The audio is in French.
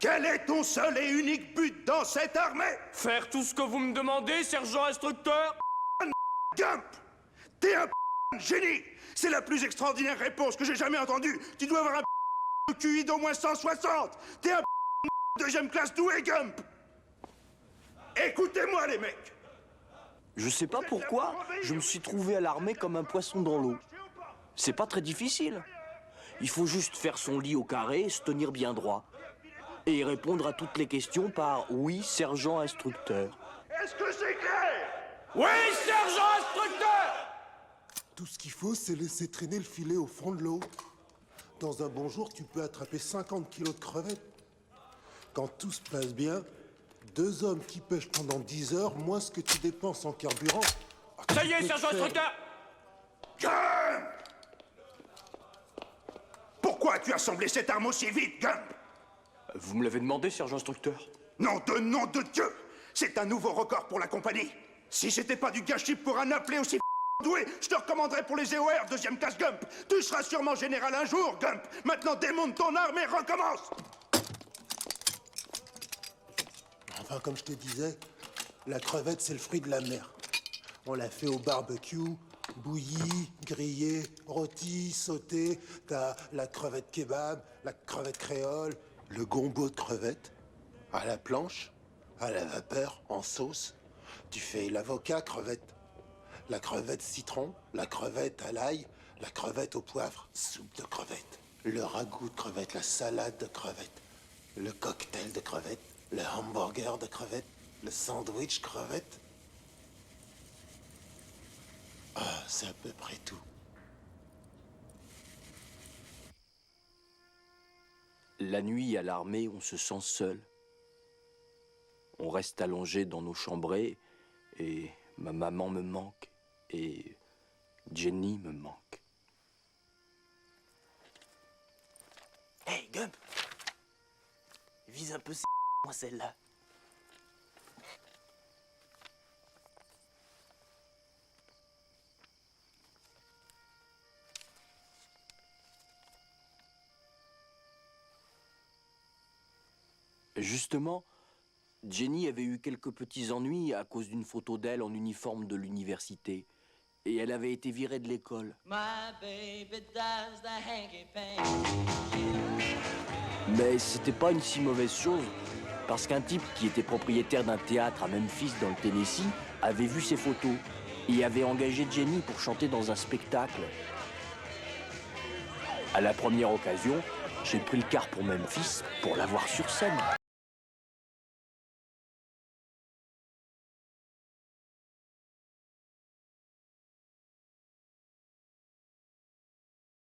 Quel est ton seul et unique but dans cette armée? Faire tout ce que vous me demandez, sergent instructeur. Gump! T'es un génie! C'est la plus extraordinaire réponse que j'ai jamais entendue. Tu dois avoir un QI d'au moins 160. T'es un deuxième classe doué, Gump! Écoutez-moi, les mecs! Je sais pas pourquoi, je me suis trouvé à l'armée comme un poisson dans l'eau. C'est pas très difficile. Il faut juste faire son lit au carré, se tenir bien droit. Et répondre à toutes les questions par « Oui, sergent instructeur ». Est-ce que c'est clair? Oui, sergent instructeur! Tout ce qu'il faut, c'est laisser traîner le filet au fond de l'eau. Dans un bon jour, tu peux attraper 50 kilos de crevettes. Quand tout se passe bien, 2 hommes qui pêchent pendant 10 heures, moins ce que tu dépenses en carburant. Ça y est, sergent instructeur! Gump! Pourquoi as-tu assemblé cette arme aussi vite, Gump? Vous me l'avez demandé, sergent instructeur? Nom de Dieu! C'est un nouveau record pour la compagnie. Si c'était pas du gâchis pour un appelé aussi doué, je te recommanderais pour les EOR deuxième classe, Gump. Tu seras sûrement général un jour, Gump. Maintenant démonte ton arme et recommence. Enfin, comme je te disais, la crevette, c'est le fruit de la mer. On la fait au barbecue, bouillie, grillée, rôtie, sautée. T'as la crevette kebab, la crevette créole, le gombo de crevette, à la planche, à la vapeur, en sauce. Tu fais l'avocat crevette, la crevette citron, la crevette à l'ail, la crevette au poivre, soupe de crevette, le ragoût de crevette, la salade de crevette, le cocktail de crevette, le hamburger de crevette, le sandwich crevette. Ah, c'est à peu près tout. La nuit à l'armée, on se sent seul. On reste allongé dans nos chambrées et ma maman me manque et Jenny me manque. Hey, Gump! Vise un peu ces moi celle-là. Justement, Jenny avait eu quelques petits ennuis à cause d'une photo d'elle en uniforme de l'université. Et elle avait été virée de l'école. Mais c'était pas une si mauvaise chose, parce qu'un type qui était propriétaire d'un théâtre à Memphis dans le Tennessee avait vu ses photos et avait engagé Jenny pour chanter dans un spectacle. À la première occasion, j'ai pris le car pour Memphis pour la voir sur scène.